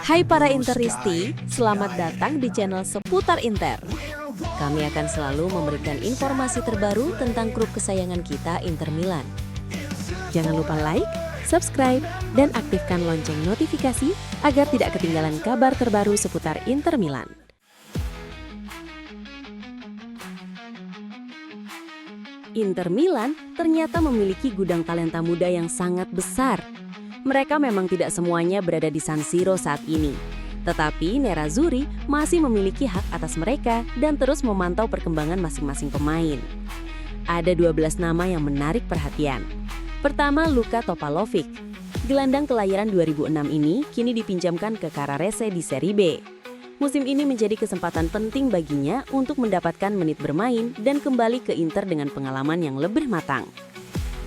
Hai para Interisti, selamat datang di channel Seputar Inter. Kami akan selalu memberikan informasi terbaru tentang klub kesayangan kita, Inter Milan. Jangan lupa like, subscribe, dan aktifkan lonceng notifikasi agar tidak ketinggalan kabar terbaru seputar Inter Milan. Inter Milan ternyata memiliki gudang talenta muda yang sangat besar. Mereka memang tidak semuanya berada di San Siro saat ini, tetapi Nerazzurri masih memiliki hak atas mereka dan terus memantau perkembangan masing-masing pemain. Ada 12 nama yang menarik perhatian. Pertama, Luka Topalovic. Gelandang kelahiran 2006 ini kini dipinjamkan ke Carrarese di Serie B. Musim ini menjadi kesempatan penting baginya untuk mendapatkan menit bermain dan kembali ke Inter dengan pengalaman yang lebih matang.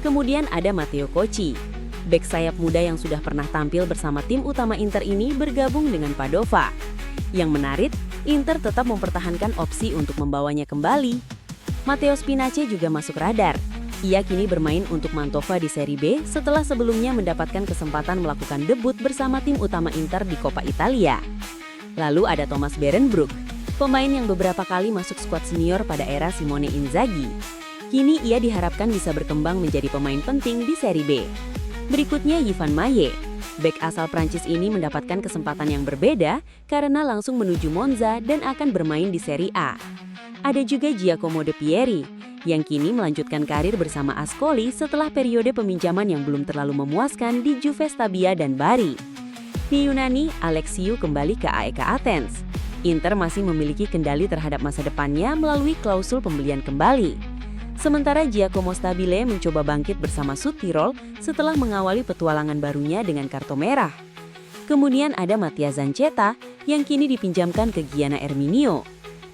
Kemudian ada Matteo Cocchi. Bek sayap muda yang sudah pernah tampil bersama tim utama Inter ini bergabung dengan Padova. Yang menarik, Inter tetap mempertahankan opsi untuk membawanya kembali. Matteo Spinace juga masuk radar. Ia kini bermain untuk Mantova di Serie B setelah sebelumnya mendapatkan kesempatan melakukan debut bersama tim utama Inter di Coppa Italia. Lalu ada Thomas Berenbroek, pemain yang beberapa kali masuk skuad senior pada era Simone Inzaghi. Kini ia diharapkan bisa berkembang menjadi pemain penting di Serie B. Berikutnya Yvan Maye. Bek asal Prancis ini mendapatkan kesempatan yang berbeda karena langsung menuju Monza dan akan bermain di Serie A. Ada juga Giacomo De Pieri, yang kini melanjutkan karir bersama Ascoli setelah periode peminjaman yang belum terlalu memuaskan di Juve Stabia dan Bari. Di Yunani, Alexiou kembali ke AEK Athens. Inter masih memiliki kendali terhadap masa depannya melalui klausul pembelian kembali. Sementara Giacomo Stabile mencoba bangkit bersama Südtirol setelah mengawali petualangan barunya dengan kartu merah. Kemudian ada Mattia Zanchetta yang kini dipinjamkan ke Giana Erminio.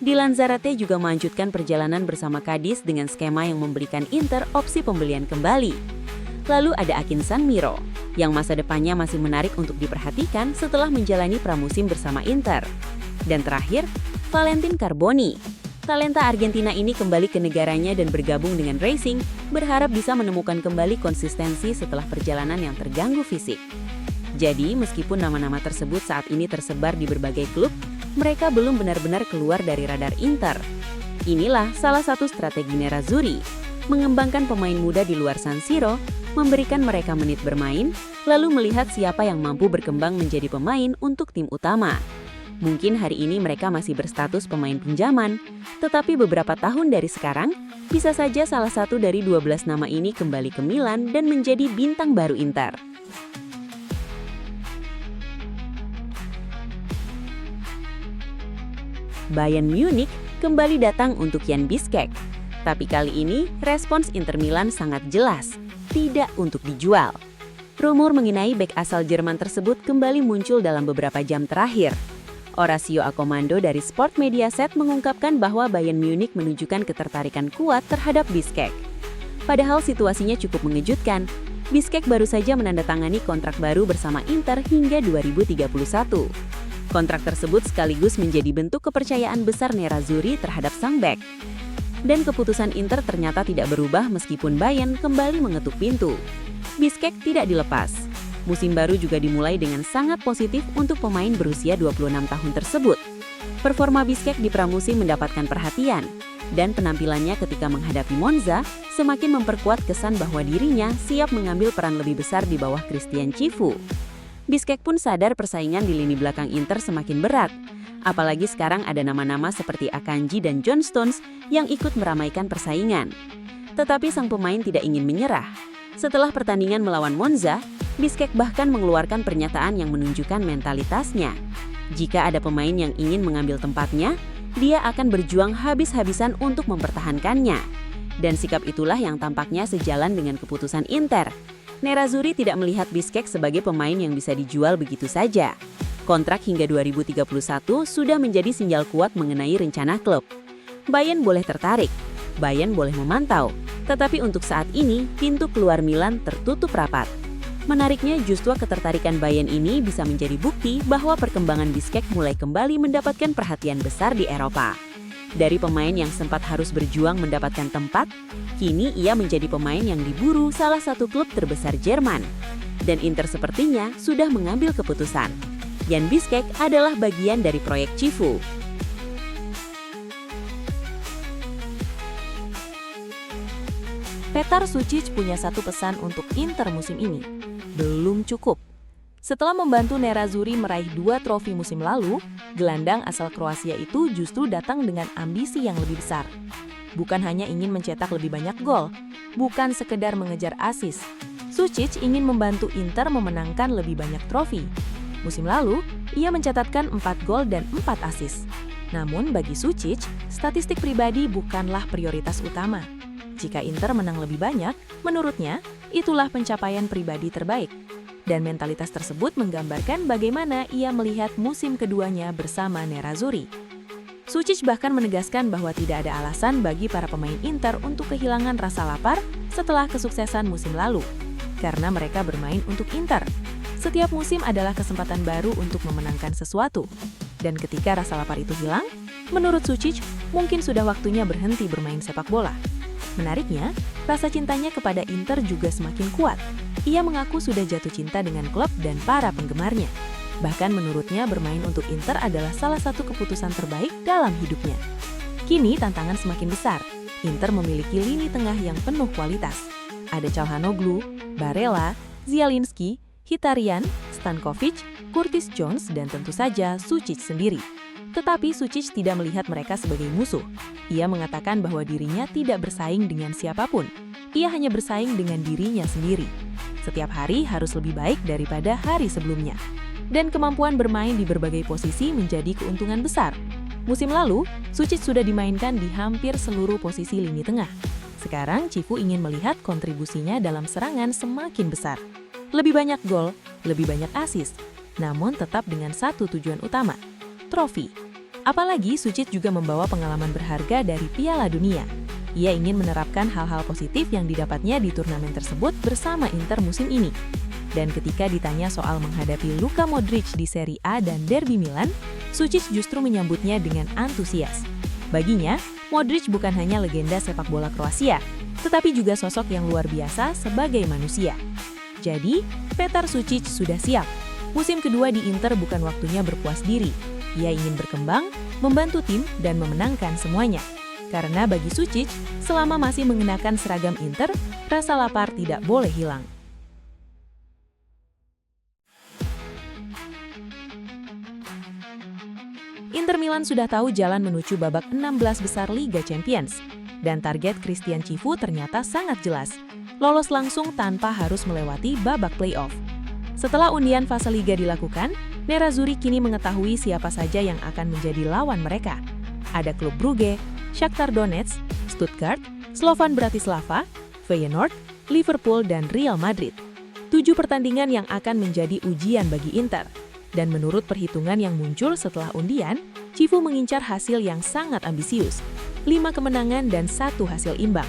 Dylan Zarate juga melanjutkan perjalanan bersama Cadiz dengan skema yang memberikan Inter opsi pembelian kembali. Lalu ada Akinson Miro, yang masa depannya masih menarik untuk diperhatikan setelah menjalani pramusim bersama Inter. Dan terakhir, Valentin Carboni. Talenta Argentina ini kembali ke negaranya dan bergabung dengan Racing, berharap bisa menemukan kembali konsistensi setelah perjalanan yang terganggu fisik. Jadi, meskipun nama-nama tersebut saat ini tersebar di berbagai klub, mereka belum benar-benar keluar dari radar Inter. Inilah salah satu strategi Nerazzurri, mengembangkan pemain muda di luar San Siro, memberikan mereka menit bermain, lalu melihat siapa yang mampu berkembang menjadi pemain untuk tim utama. Mungkin hari ini mereka masih berstatus pemain pinjaman, tetapi beberapa tahun dari sekarang, bisa saja salah satu dari 12 nama ini kembali ke Milan dan menjadi bintang baru Inter. Bayern Munich kembali datang untuk Jan Biškek. Tapi kali ini, respons Inter Milan sangat jelas, tidak untuk dijual. Rumor mengenai bek asal Jerman tersebut kembali muncul dalam beberapa jam terakhir. Orazio Accomando dari Sport Mediaset mengungkapkan bahwa Bayern Munich menunjukkan ketertarikan kuat terhadap Biškek. Padahal situasinya cukup mengejutkan. Biškek baru saja menandatangani kontrak baru bersama Inter hingga 2031. Kontrak tersebut sekaligus menjadi bentuk kepercayaan besar Nerazzurri terhadap sang bek. Dan keputusan Inter ternyata tidak berubah meskipun Bayern kembali mengetuk pintu. Biškek tidak dilepas. Musim baru juga dimulai dengan sangat positif untuk pemain berusia 26 tahun tersebut. Performa Biškek di pramusim mendapatkan perhatian, dan penampilannya ketika menghadapi Monza semakin memperkuat kesan bahwa dirinya siap mengambil peran lebih besar di bawah Christian Cifu. Biškek pun sadar persaingan di lini belakang Inter semakin berat, apalagi sekarang ada nama-nama seperti Akanji dan John Stones yang ikut meramaikan persaingan. Tetapi sang pemain tidak ingin menyerah. Setelah pertandingan melawan Monza, Biškek bahkan mengeluarkan pernyataan yang menunjukkan mentalitasnya. Jika ada pemain yang ingin mengambil tempatnya, dia akan berjuang habis-habisan untuk mempertahankannya. Dan sikap itulah yang tampaknya sejalan dengan keputusan Inter. Nerazzurri tidak melihat Biškek sebagai pemain yang bisa dijual begitu saja. Kontrak hingga 2031 sudah menjadi sinyal kuat mengenai rencana klub. Bayern boleh tertarik, Bayern boleh memantau, tetapi untuk saat ini pintu keluar Milan tertutup rapat. Menariknya justru ketertarikan Bayern ini bisa menjadi bukti bahwa perkembangan Biškek mulai kembali mendapatkan perhatian besar di Eropa. Dari pemain yang sempat harus berjuang mendapatkan tempat, kini ia menjadi pemain yang diburu salah satu klub terbesar Jerman. Dan Inter sepertinya sudah mengambil keputusan. Jan Biskek adalah bagian dari proyek Cifu. Petar Sučić punya satu pesan untuk Inter musim ini. Belum cukup. Setelah membantu Nerazzurri meraih 2 trofi musim lalu, gelandang asal Kroasia itu justru datang dengan ambisi yang lebih besar. Bukan hanya ingin mencetak lebih banyak gol, bukan sekedar mengejar assist. Sučić ingin membantu Inter memenangkan lebih banyak trofi. Musim lalu, ia mencatatkan 4 gol dan 4 assist. Namun bagi Sučić, statistik pribadi bukanlah prioritas utama. Jika Inter menang lebih banyak, menurutnya, itulah pencapaian pribadi terbaik. Dan mentalitas tersebut menggambarkan bagaimana ia melihat musim keduanya bersama Nerazzurri. Sučić bahkan menegaskan bahwa tidak ada alasan bagi para pemain Inter untuk kehilangan rasa lapar setelah kesuksesan musim lalu. Karena mereka bermain untuk Inter. Setiap musim adalah kesempatan baru untuk memenangkan sesuatu. Dan ketika rasa lapar itu hilang, menurut Sučić, mungkin sudah waktunya berhenti bermain sepak bola. Menariknya, rasa cintanya kepada Inter juga semakin kuat. Ia mengaku sudah jatuh cinta dengan klub dan para penggemarnya. Bahkan menurutnya bermain untuk Inter adalah salah satu keputusan terbaik dalam hidupnya. Kini tantangan semakin besar. Inter memiliki lini tengah yang penuh kualitas. Ada Calhanoglu, Barella, Zielinski, Mkhitaryan, Stankovic, Curtis Jones, dan tentu saja Sučić sendiri. Tetapi Sučić tidak melihat mereka sebagai musuh. Ia mengatakan bahwa dirinya tidak bersaing dengan siapapun. Ia hanya bersaing dengan dirinya sendiri. Setiap hari harus lebih baik daripada hari sebelumnya. Dan kemampuan bermain di berbagai posisi menjadi keuntungan besar. Musim lalu, Sučić sudah dimainkan di hampir seluruh posisi lini tengah. Sekarang Cifu ingin melihat kontribusinya dalam serangan semakin besar. Lebih banyak gol, lebih banyak assist, namun tetap dengan satu tujuan utama, trofi. Apalagi Sučić juga membawa pengalaman berharga dari Piala Dunia. Ia ingin menerapkan hal-hal positif yang didapatnya di turnamen tersebut bersama Inter musim ini. Dan ketika ditanya soal menghadapi Luka Modric di Serie A dan Derby Milan, Sučić justru menyambutnya dengan antusias. Baginya, Modric bukan hanya legenda sepak bola Kroasia, tetapi juga sosok yang luar biasa sebagai manusia. Jadi, Petar Sučić sudah siap. Musim kedua di Inter bukan waktunya berpuas diri. Ia ingin berkembang, membantu tim, dan memenangkan semuanya. Karena bagi Sučić, selama masih mengenakan seragam Inter, rasa lapar tidak boleh hilang. Inter Milan sudah tahu jalan menuju babak 16 besar Liga Champions. Dan target Christian Cifu ternyata sangat jelas. Lolos langsung tanpa harus melewati babak playoff. Setelah undian fase Liga dilakukan, Nerazzurri kini mengetahui siapa saja yang akan menjadi lawan mereka. Ada klub Brugge, Shakhtar Donetsk, Stuttgart, Slovan Bratislava, Feyenoord, Liverpool, dan Real Madrid. 7 pertandingan yang akan menjadi ujian bagi Inter. Dan menurut perhitungan yang muncul setelah undian, Cifu mengincar hasil yang sangat ambisius, 5 kemenangan dan 1 hasil imbang.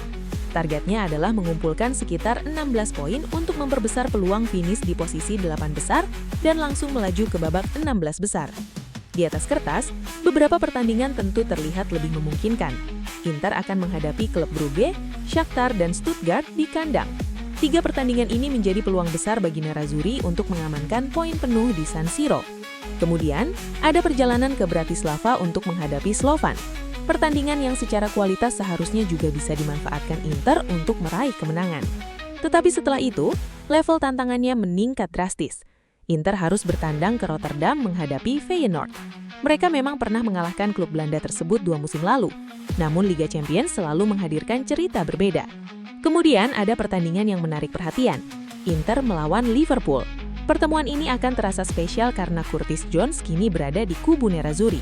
Targetnya adalah mengumpulkan sekitar 16 poin untuk memperbesar peluang finish di posisi 8 besar dan langsung melaju ke babak 16 besar. Di atas kertas, beberapa pertandingan tentu terlihat lebih memungkinkan. Inter akan menghadapi klub Brugge, Shakhtar, dan Stuttgart di kandang. 3 pertandingan ini menjadi peluang besar bagi Nerazzurri untuk mengamankan poin penuh di San Siro. Kemudian, ada perjalanan ke Bratislava untuk menghadapi Slovan. Pertandingan yang secara kualitas seharusnya juga bisa dimanfaatkan Inter untuk meraih kemenangan. Tetapi setelah itu, level tantangannya meningkat drastis. Inter harus bertandang ke Rotterdam menghadapi Feyenoord. Mereka memang pernah mengalahkan klub Belanda tersebut 2 musim lalu, namun Liga Champions selalu menghadirkan cerita berbeda. Kemudian ada pertandingan yang menarik perhatian, Inter melawan Liverpool. Pertemuan ini akan terasa spesial karena Curtis Jones kini berada di kubu Nerazzurri.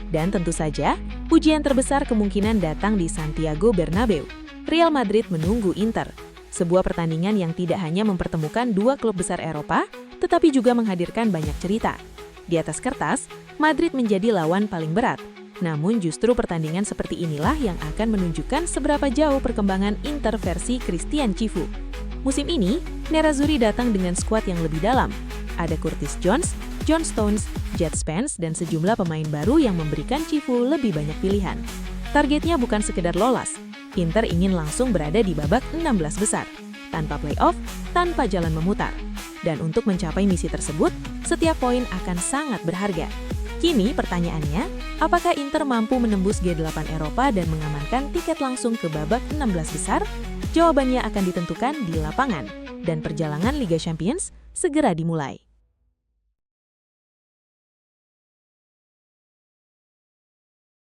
Dan tentu saja, ujian terbesar kemungkinan datang di Santiago Bernabeu. Real Madrid menunggu Inter. Sebuah pertandingan yang tidak hanya mempertemukan 2 klub besar Eropa, tetapi juga menghadirkan banyak cerita. Di atas kertas, Madrid menjadi lawan paling berat. Namun justru pertandingan seperti inilah yang akan menunjukkan seberapa jauh perkembangan Inter versi Christian Cifu. Musim ini, Nerazzurri datang dengan skuad yang lebih dalam. Ada Curtis Jones, John Stones, Jet Spence, dan sejumlah pemain baru yang memberikan Cifu lebih banyak pilihan. Targetnya bukan sekedar lolos. Inter ingin langsung berada di babak 16 besar. Tanpa playoff, tanpa jalan memutar. Dan untuk mencapai misi tersebut, setiap poin akan sangat berharga. Kini pertanyaannya, apakah Inter mampu menembus G8 Eropa dan mengamankan tiket langsung ke babak 16 besar? Jawabannya akan ditentukan di lapangan, dan perjalanan Liga Champions segera dimulai.